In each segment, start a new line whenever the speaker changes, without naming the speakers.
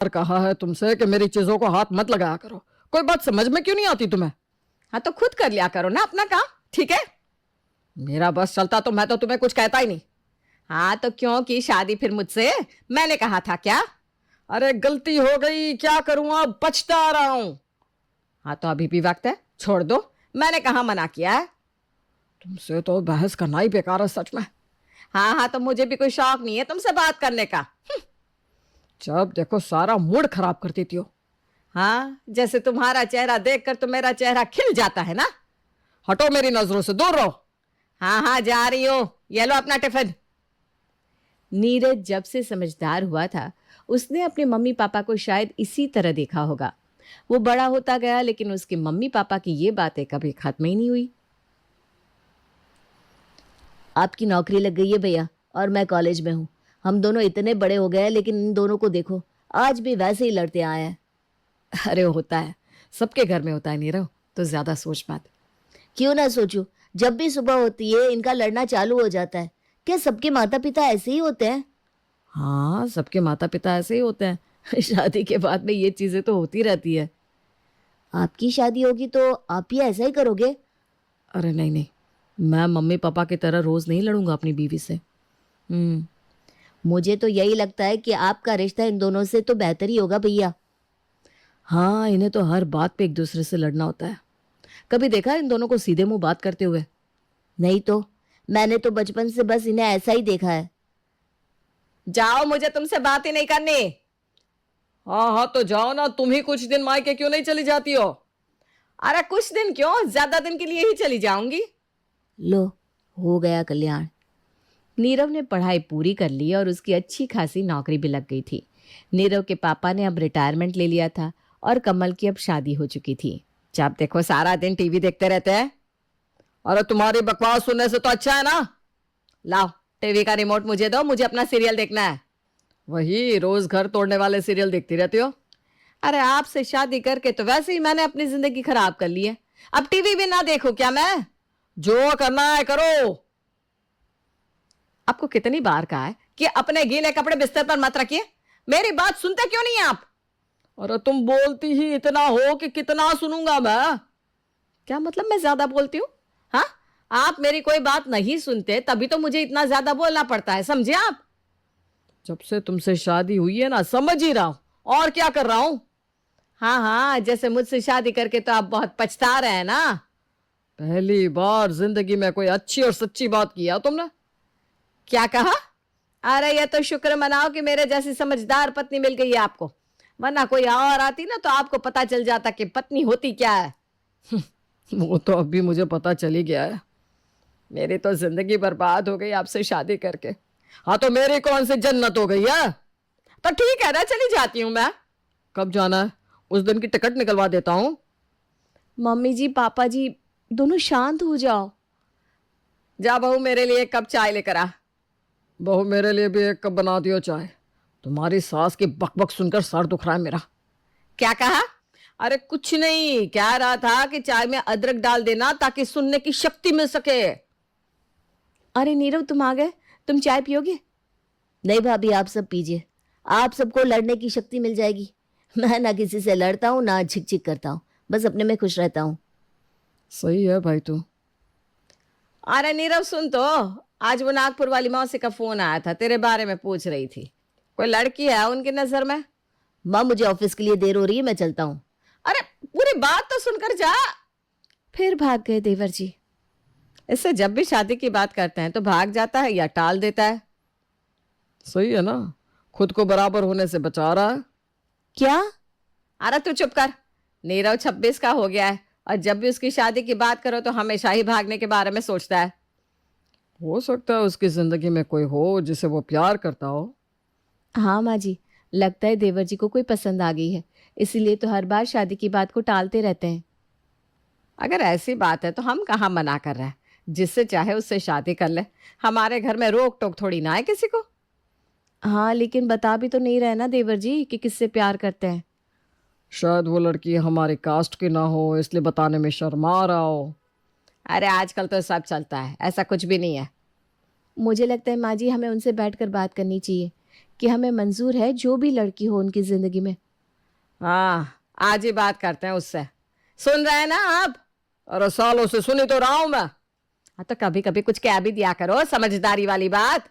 कहा है तुमसे कि मेरी चीजों को हाथ मत लगाया करो। कोई बात समझ में क्यों नहीं आती तुम्हें?
हाँ तो खुद कर लिया करो ना अपना काम, ठीक है?
मेरा बस चलता तो मैं तो तुम्हें कुछ कहता ही नहीं।
हाँ तो क्यों की शादी फिर मुझसे? मैंने कहा था क्या?
अरे गलती हो गई, क्या करूं, अब पछता रहा हूं।
हाँ तो अभी भी वक्त है, छोड़ दो। मैंने कहा मना किया है?
तुमसे तो बहस करना ही बेकार है सच में।
हाँ हाँ, तो मुझे भी कोई शौक नहीं है तुमसे बात करने का।
जब देखो सारा मूड खराब कर देती हो।
हाँ, जैसे तुम्हारा चेहरा देखकर तो मेरा चेहरा खिल जाता है ना।
हटो मेरी नजरों से, दूर रहो।
हाँ हाँ, जा रही हो। ये लो अपना टिफिन। नीरज जब से समझदार हुआ था, उसने अपने मम्मी पापा को शायद इसी तरह देखा होगा। वो बड़ा होता गया, लेकिन उसके मम्मी पापा की ये बातें कभी खत्म ही नहीं हुई।
आपकी नौकरी लग गई है भैया, और मैं कॉलेज में हूँ। हम दोनों इतने बड़े हो गए हैं, लेकिन इन दोनों को देखो, आज भी वैसे ही लड़ते आए हैं।
अरे होता है, सबके घर में होता है नीरव, तो ज्यादा सोच मत।
क्यों ना सोचूं, जब भी सुबह होती है इनका लड़ना चालू हो जाता है। क्या सबके माता पिता ऐसे ही होते हैं?
हाँ, सबके माता पिता ऐसे ही होते हैं। शादी के बाद में ये चीजें तो होती रहती है।
आपकी शादी होगी तो आप भी ऐसा ही करोगे?
अरे नहीं नहीं, मैं मम्मी पापा की तरह रोज नहीं लड़ूंगा अपनी बीवी से।
मुझे तो यही लगता है कि आपका रिश्ता इन दोनों से तो बेहतर ही होगा भैया।
हाँ, इन्हें तो हर बात पे एक दूसरे से लड़ना होता है। कभी देखा इन दोनों को सीधे मुंह बात करते हुए?
नहीं तो, मैंने तो बचपन से बस इन्हें ऐसा ही देखा है।
जाओ, मुझे तुमसे बात ही नहीं करनी।
हाँ हाँ तो जाओ ना, तुम ही कुछ दिन मायके क्यों नहीं चली जाती हो?
अरे कुछ दिन क्यों, ज्यादा दिन के लिए ही चली जाऊंगी।
लो, हो गया कल्याण।
नीरव ने पढ़ाई पूरी कर ली और उसकी अच्छी खासी नौकरी भी लग गई थी। नीरव के पापा ने अब रिटायरमेंट ले लिया था और कमल की अब शादी हो चुकी थी। जब देखो सारा दिन टीवी देखते रहते हैं।
अरे तुम्हारी बकवास सुनने से तो अच्छा है ना।
लाओ टीवी का रिमोट मुझे दो, मुझे अपना सीरियल देखना है।
वही रोज घर तोड़ने वाले सीरियल देखती रहती हो।
अरे आपसे शादी करके तो वैसे ही मैंने अपनी जिंदगी खराब कर ली है। अब टीवी भी ना देखो क्या मैं?
जो करना है करो।
आपको कितनी बार कहा है कि अपने गीले कपड़े बिस्तर पर मत रखिए? मेरी बात सुनते क्यों नहीं आप?
अरे तुम बोलती ही इतना हो कि कितना सुनूंगा मैं।
क्या मतलब मैं ज्यादा बोलती हूँ? हाँ, आप मेरी कोई बात नहीं सुनते तभी तो मुझे इतना ज्यादा बोलना पड़ता है, समझे आप?
जब से तुमसे शादी हुई है ना, समझ ही रहा हूं, और क्या कर रहा हूं।
हाँ हाँ, जैसे मुझसे शादी करके तो आप बहुत पछता रहे हैं ना।
पहली बार जिंदगी में कोई अच्छी और सच्ची बात किया तुमने।
क्या कहा? अरे ये तो शुक्र मनाओ कि मेरे जैसी समझदार पत्नी मिल गई है आपको, वरना कोई और आती ना तो आपको पता चल जाता कि पत्नी होती क्या है।
वो तो अभी मुझे पता चल ही गया है।
मेरी तो जिंदगी बर्बाद हो गई आपसे शादी करके।
हाँ तो मेरी कौन सी जन्नत हो गई है।
तो ठीक है ना, चली जाती हूं मैं।
कब जाना है? उस दिन की टिकट निकलवा देता हूं।
मम्मी जी पापा जी दोनों शांत हो जाओ। जा बहू, मेरे लिए एक कप चाय लेकर आ।
बहू मेरे लिए भी एक कप बना दियो चाय। तुम्हारी सास की बकबक सुनकर सर दुख रहा है मेरा।
क्या कहा? अरे कुछ नहीं, कह रहा था कि चाय में अदरक डाल देना ताकि सुनने की शक्ति मिल सके। अरे नीरव, तुम आ गए, तुम चाय पियोगे?
नहीं भाभी, आप सब पीजिए। आप सबको लड़ने की शक्ति मिल जाएगी। मैं ना किसी से लड़ता हूँ ना झिक झिक करता हूँ, बस अपने में खुश रहता हूँ।
सही है भाई तू।
अरे नीरव सुन तो, आज वो नागपुर वाली मौसी का फोन आया था, तेरे बारे में पूछ रही थी। कोई लड़की है उनकी नजर में?
माँ, मुझे ऑफिस के लिए देर हो रही है, मैं चलता हूँ।
अरे पूरी बात तो सुनकर जा। फिर भाग गए देवर जी। इससे जब भी शादी की बात करते हैं तो भाग जाता है या टाल देता है।
सही है ना, खुद को बराबर होने से बचा रहा है।
क्या?
अरे तू चुप कर। नीरव 26 का हो गया है और जब भी उसकी शादी की बात करो तो हमेशा ही भागने के बारे में सोचता है।
हो सकता है उसकी जिंदगी में कोई हो जिसे वो प्यार करता हो।
हाँ माँ जी, लगता है देवर जी को कोई पसंद आ गई है, इसीलिए तो हर बार शादी की बात को टालते रहते हैं। अगर ऐसी बात है तो हम कहाँ मना कर रहे हैं, जिससे चाहे उससे शादी कर ले। हमारे घर में रोक टोक थोड़ी ना है किसी को। हाँ, लेकिन बता भी तो नहीं रहे ना देवर जी कि किससे प्यार करते हैं।
शायद वो लड़की हमारी कास्ट की ना हो, इसलिए बताने में शर्मा रहा हो।
अरे आजकल तो सब चलता है, ऐसा कुछ भी नहीं है। मुझे लगता है माँ जी हमें उनसे बैठकर बात करनी चाहिए। कि हमें मंजूर है जो भी लड़की हो उनकी जिंदगी में।
हाँ, आज ही बात करते हैं उससे। सुन रहे हैं ना आप? अरे सालों से सुनी तो रहा हूं मैं।
हाँ, तो कभी कभी कुछ कह भी दिया करो, समझदारी वाली बात।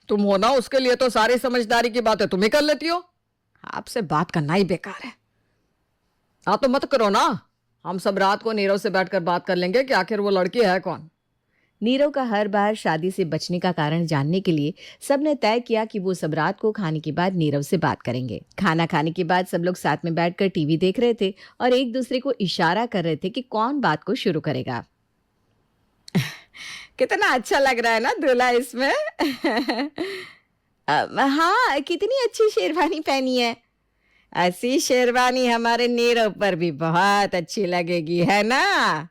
तुम हो ना, उसके लिए तो सारी समझदारी की बातें तुम ही कर लेती हो। आपसे बात करना ही बेकार है। हाँ तो मत करो ना, हम सब रात को नीरव से बैठकर बात कर लेंगे कि आखिर वो लड़की है कौन।
नीरव का हर बार शादी से बचने का कारण जानने के लिए सबने तय किया कि वो सब रात को खाने के बाद नीरव से बात करेंगे। खाना खाने के बाद सब लोग साथ में बैठकर टीवी देख रहे थे और एक दूसरे को इशारा कर रहे थे कि कौन बात को शुरू करेगा। कितना अच्छा लग रहा है ना दूल्हा इसमें। हाँ, कितनी अच्छी शेरवानी पहनी है। ऐसी शेरवानी हमारे नीरव पर भी बहुत अच्छी लगेगी, है ना?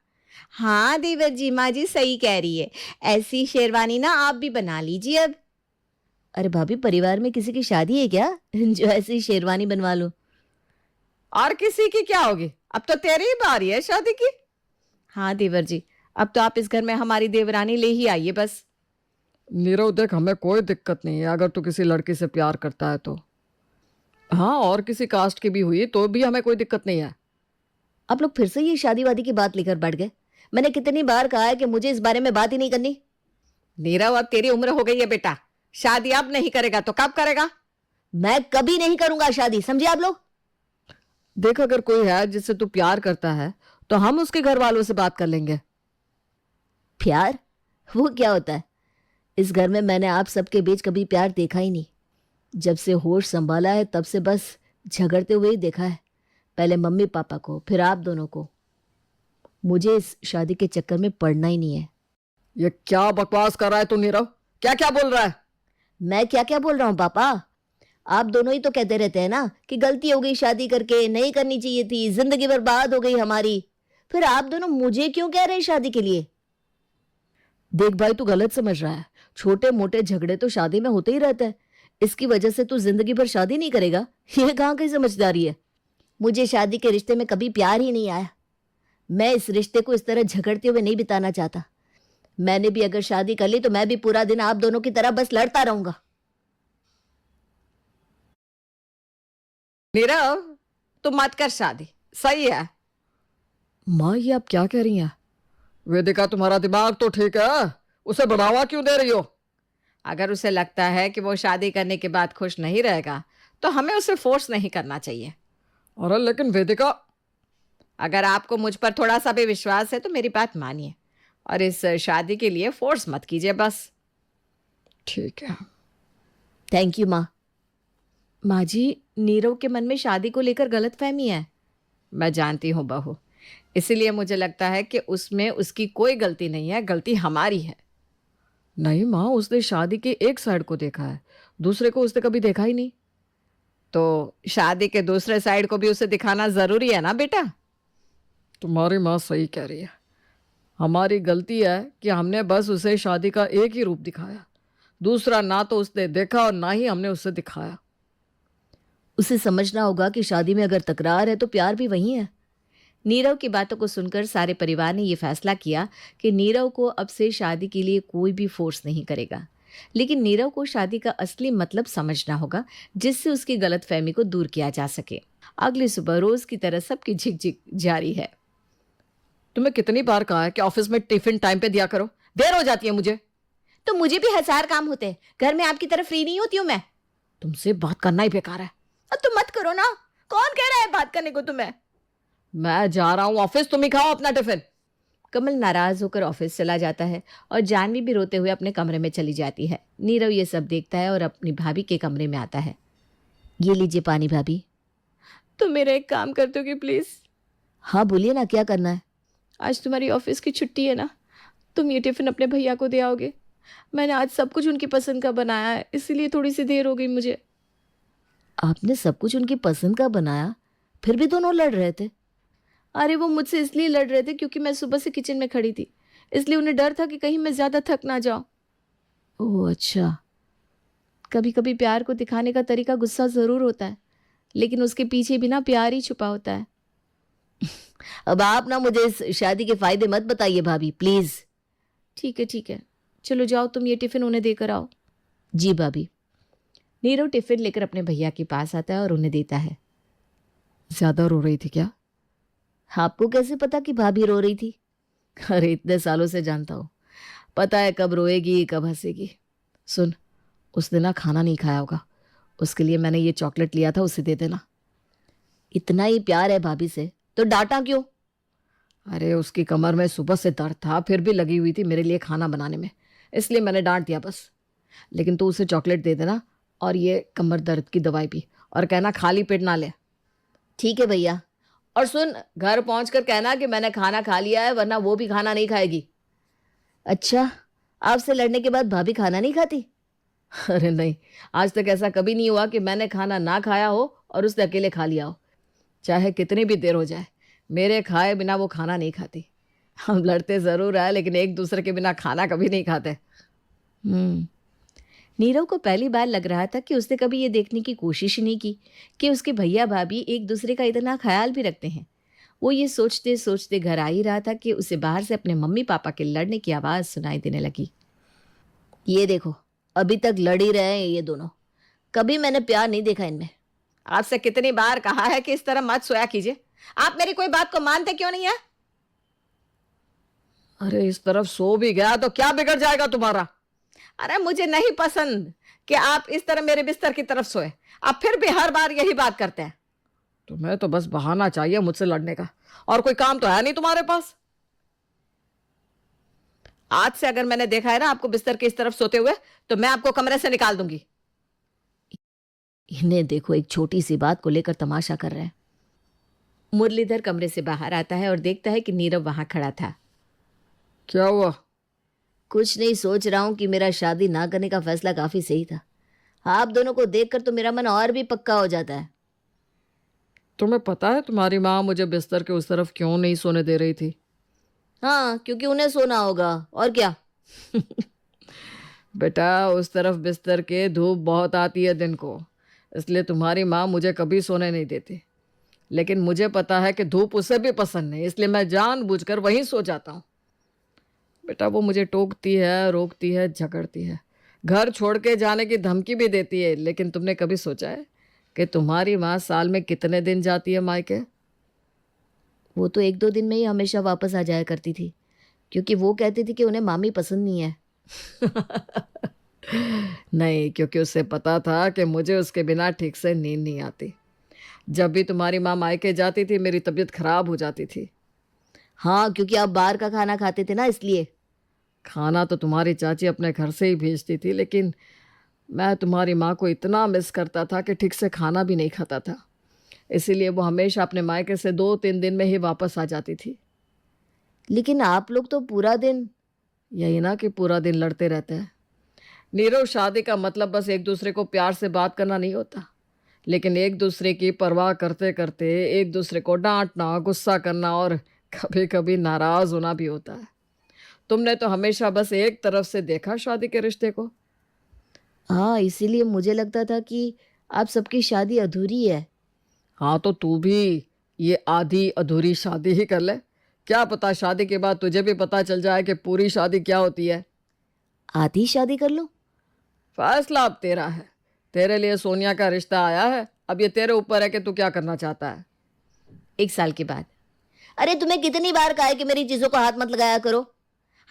हाँ देवर जी, माँ जी सही कह रही है। ऐसी शेरवानी ना आप भी बना लीजिए अब।
अरे भाभी, परिवार में किसी की शादी है क्या जो ऐसी शेरवानी बनवा लो?
और किसी की क्या होगी, अब तो तेरी ही बारी है शादी की।
हाँ देवर जी, अब तो आप इस घर में हमारी देवरानी ले ही आइए बस।
नीरव देख, हमें कोई दिक्कत नहीं है अगर तू किसी लड़की से प्यार करता है तो। हाँ, और किसी कास्ट की भी हुई तो भी हमें कोई दिक्कत नहीं है।
आप लोग फिर से ये शादी वादी की बात लेकर बैठ गए। मैंने कितनी बार कहा है कि मुझे इस बारे में बात ही नहीं करनी।
नीरव, अब तेरी उम्र हो गई है बेटा, शादी अब नहीं करेगा तो कब करेगा?
मैं कभी नहीं करूंगा शादी, समझे आप लोग?
देख, अगर कोई है जिससे तू प्यार करता है तो हम उसके घर वालों से बात कर लेंगे।
प्यार? वो क्या होता है? इस घर में मैंने आप सबके बीच कभी प्यार देखा ही नहीं। जब से होश संभाला है तब से बस झगड़ते हुए ही देखा है। पहले मम्मी पापा को, फिर आप दोनों को। मुझे इस शादी के चक्कर में पड़ना ही नहीं है।
ये क्या बकवास कर रहा है तू नीरव? क्या क्या बोल रहा है?
मैं क्या क्या बोल रहा हूँ पापा? आप दोनों ही तो कहते रहते हैं ना कि गलती हो गई शादी करके, नहीं करनी चाहिए थी, जिंदगी बर्बाद हो गई हमारी। फिर आप दोनों मुझे क्यों कह रहे हैं शादी के लिए?
देख भाई, तू गलत समझ रहा है। छोटे मोटे झगड़े तो शादी में होते ही रहते हैं। इसकी वजह से तू जिंदगी भर शादी नहीं करेगा, ये कहाँ की समझदारी है?
मुझे शादी के रिश्ते में कभी प्यार ही नहीं आया। मैं इस रिश्ते को इस तरह झगड़ते हुए नहीं बिताना चाहता। मैंने भी अगर शादी कर ली तो मैं भी पूरा दिन आप दोनों की तरह बस लड़ता रहूंगा।
नीरव, तू मत कर शादी, सही है।
माँ, ये आप क्या कह रही हैं? वेदिका, तुम्हारा दिमाग तो ठीक है, उसे बढ़ावा क्यों दे रही हो?
अगर उसे लगता है कि वो शादी करने के बाद खुश नहीं रहेगा तो हमें उसे फोर्स नहीं करना चाहिए।
अरे लेकिन वेदिका।
अगर आपको मुझ पर थोड़ा सा भी विश्वास है तो मेरी बात मानिए और इस शादी के लिए फोर्स मत कीजिए बस।
ठीक है।
थैंक यू माँ।
माँ जी, नीरव के मन में शादी को लेकर गलतफहमी है। मैं जानती हूँ बहू, इसीलिए मुझे लगता है कि उसमें उसकी कोई गलती नहीं है, गलती हमारी है।
नहीं माँ, उसने शादी के एक साइड को देखा है, दूसरे को उसने कभी देखा ही नहीं।
तो शादी के दूसरे साइड को भी उसे दिखाना जरूरी है ना बेटा।
तुम्हारी माँ सही कह रही है। हमारी गलती है कि हमने बस उसे शादी का एक ही रूप दिखाया, दूसरा ना तो उसने देखा और ना ही हमने उसे दिखाया।
उसे समझना होगा कि शादी में अगर तकरार है तो प्यार भी वही है।
नीरव की बातों को सुनकर सारे परिवार ने यह फैसला किया कि नीरव को अब से शादी के लिए कोई भी फोर्स नहीं करेगा, लेकिन नीरव को शादी का असली मतलब समझना होगा जिससे उसकी गलतफहमी को दूर किया जा सके। अगली सुबह रोज की तरह सबकी झिकझिक जारी है।
तुम्हें कितनी बार कहा है कि ऑफिस में टिफिन टाइम पे दिया करो, देर हो जाती है मुझे।
तो मुझे भी हजार काम होते हैं, घर में आपकी तरह फ्री नहीं होती हूँ मैं।
तुमसे बात करना ही बेकार है।
अब तुम मत करो ना, कौन कह रहा है बात करने को तुम्हें?
मैं जा रहा हूँ ऑफिस, तुम ही खाओ अपना टिफिन।
कमल नाराज होकर ऑफिस चला जाता है और जानवी भी रोते हुए अपने कमरे में चली जाती है। नीरव ये सब देखता है और अपनी भाभी के कमरे में आता है।
ये लीजिए पानी भाभी।
तुम मेरा एक काम कर दोगे प्लीज?
हाँ बोलिए ना, क्या करना है?
आज तुम्हारी ऑफिस की छुट्टी है ना, तुम ये टिफिन अपने भैया को दे आओगे। मैंने आज सब कुछ उनकी पसंद का बनाया है, इसीलिए थोड़ी सी देर हो गई मुझे।
आपने सब कुछ उनकी पसंद का बनाया, फिर भी दोनों लड़ रहे थे?
अरे वो मुझसे इसलिए लड़ रहे थे क्योंकि मैं सुबह से किचन में खड़ी थी, इसलिए उन्हें डर था कि कहीं मैं ज्यादा थक ना जाऊं।
ओह अच्छा।
कभी कभी प्यार को दिखाने का तरीका गुस्सा जरूर होता है, लेकिन उसके पीछे भी ना प्यार ही छुपा होता है।
अब आप ना मुझे इस शादी के फायदे मत बताइए भाभी, प्लीज।
ठीक है, चलो जाओ, तुम ये टिफिन उन्हें देकर आओ।
जी भाभी।
नीरव टिफिन लेकर अपने भैया के पास आता है और उन्हें देता है।
ज्यादा रो रही थी क्या?
आपको कैसे पता कि भाभी रो रही थी?
अरे इतने सालों से जानता हूँ, पता है कब रोएगी कब हंसेगी। सुन, उसने ना खाना नहीं खाया होगा, उसके लिए मैंने ये चॉकलेट लिया था, उसे दे देना।
इतना ही प्यार है भाभी से तो डांटा क्यों?
अरे उसकी कमर में सुबह से दर्द था, फिर भी लगी हुई थी मेरे लिए खाना बनाने में, इसलिए मैंने डांट दिया बस। लेकिन तू उसे चॉकलेट दे देना और ये कमर दर्द की दवाई पी, और कहना खाली पेट ना ले।
ठीक है भैया।
और सुन, घर पहुंचकर कहना कि मैंने खाना खा लिया है, वरना वो भी खाना नहीं खाएगी।
अच्छा, आपसे लड़ने के बाद भाभी खाना नहीं खाती?
अरे नहीं, आज तक ऐसा कभी नहीं हुआ कि मैंने खाना ना खाया हो और उसने अकेले खा लिया हो। चाहे कितनी भी देर हो जाए, मेरे खाए बिना वो खाना नहीं खाती। हम लड़ते ज़रूर है, लेकिन एक दूसरे के बिना खाना कभी नहीं खाते। नीरव को पहली बार लग रहा था कि उसने कभी ये देखने की कोशिश ही नहीं की कि उसके भैया भाभी एक दूसरे का इतना ख्याल भी रखते हैं। वो ये सोचते सोचते घर आ ही रहा था कि उसे बाहर से अपने मम्मी पापा के लड़ने की आवाज़ सुनाई देने लगी।
ये देखो, अभी तक लड़ ही रहे हैं ये दोनों। कभी मैंने प्यार नहीं देखा इनमें।
आपसे कितनी बार कहा है कि इस तरह मत सोया कीजिए, आप मेरी कोई बात को मानते क्यों नहीं है?
अरे इस तरफ सो भी गया तो क्या बिगड़ जाएगा तुम्हारा?
अरे मुझे नहीं पसंद कि आप इस तरह मेरे बिस्तर की तरफ सोए। आप फिर भी हर बार यही बात करते हैं।
तुम्हें तो बस बहाना चाहिए मुझसे लड़ने का, और कोई काम तो है नहीं तुम्हारे पास।
आज से अगर मैंने देखा है ना आपको बिस्तर की इस तरफ सोते हुए, तो मैं आपको कमरे से निकाल दूंगी।
इन्हें देखो, एक छोटी सी बात को लेकर तमाशा कर रहे हैं।
मुरलीधर कमरे से बाहर आता है और देखता है कि नीरव वहां खड़ा था।
क्या हुआ?
कुछ नहीं, सोच रहा हूं कि मेरा शादी ना करने का फैसला काफी सही था। आप दोनों को देखकर तो मेरा मन और भी पक्का हो जाता है।
तुम्हें पता है तुम्हारी माँ मुझे बिस्तर के उस तरफ क्यों नहीं सोने दे रही थी?
हाँ, क्योंकि उन्हें सोना होगा, और क्या।
बेटा, उस तरफ बिस्तर के धूप बहुत आती है दिन को, इसलिए तुम्हारी माँ मुझे कभी सोने नहीं देती। लेकिन मुझे पता है कि धूप उसे भी पसंद नहीं, इसलिए मैं जानबूझकर वहीं सो जाता हूँ। बेटा, वो मुझे टोकती है, रोकती है, झगड़ती है, घर छोड़ के जाने की धमकी भी देती है। लेकिन तुमने कभी सोचा है कि तुम्हारी माँ साल में कितने दिन जाती है मायके?
वो तो 1-2 दिन में ही हमेशा वापस आ जाया करती थी, क्योंकि वो कहती थी कि उन्हें मामी पसंद नहीं है।
नहीं, क्योंकि उसे पता था कि मुझे उसके बिना ठीक से नींद नहीं आती। जब भी तुम्हारी माँ मायके जाती थी मेरी तबीयत खराब हो जाती थी।
हाँ, क्योंकि आप बाहर का खाना खाते थे ना, इसलिए।
खाना तो तुम्हारी चाची अपने घर से ही भेजती थी, लेकिन मैं तुम्हारी माँ को इतना मिस करता था कि ठीक से खाना भी नहीं खाता था। इसीलिए वो हमेशा अपने मायके से 2-3 दिन में ही वापस आ जाती थी।
लेकिन आप लोग तो पूरा दिन।
यही ना कि पूरा दिन लड़ते रहते हैं। नीरव, शादी का मतलब बस एक दूसरे को प्यार से बात करना नहीं होता, लेकिन एक दूसरे की परवाह करते करते एक दूसरे को डांटना, गुस्सा करना और कभी कभी नाराज होना भी होता है। तुमने तो हमेशा बस एक तरफ से देखा शादी के रिश्ते को।
हाँ, इसीलिए मुझे लगता था कि आप सबकी शादी अधूरी है।
हाँ, तो तू भी ये आधी अधूरी शादी ही कर ले। क्या पता शादी के बाद तुझे भी पता चल जाए कि पूरी शादी क्या होती है।
आधी शादी कर लो।
फैसला अब तेरा है। तेरे लिए सोनिया का रिश्ता आया है, अब ये तेरे ऊपर है कि तू क्या करना चाहता है।
1 साल के बाद।
अरे तुम्हें कितनी बार कहा है कि मेरी चीजों को हाथ मत लगाया करो।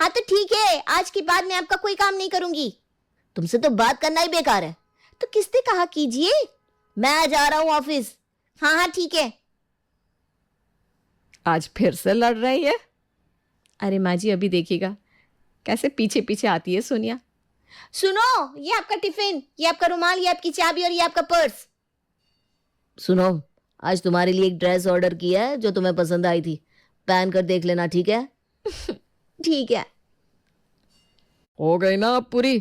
हाँ तो ठीक है, आज के बाद मैं आपका कोई काम नहीं करूंगी। तुमसे तो बात करना ही बेकार है। तो किसने कहा कीजिए? मैं आज आ रहा हूँ ऑफिस। हाँ हाँ ठीक है।
आज फिर से लड़ रही है?
अरे माँ जी, अभी देखिएगा कैसे पीछे पीछे आती है सोनिया।
सुनो, ये आपका टिफिन, ये आपका रुमाल, ये आपकी चाबी और ये आपका पर्स। सुनो, आज तुम्हारे लिए एक ड्रेस ऑर्डर किया है जो तुम्हें पसंद आई थी। पहन कर देख लेना, ठीक है? ठीक है।
हो गई ना अब पूरी?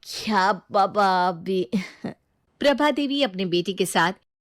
क्या पापा, आप भी।
प्रभा देवी अपने बेटी के साथ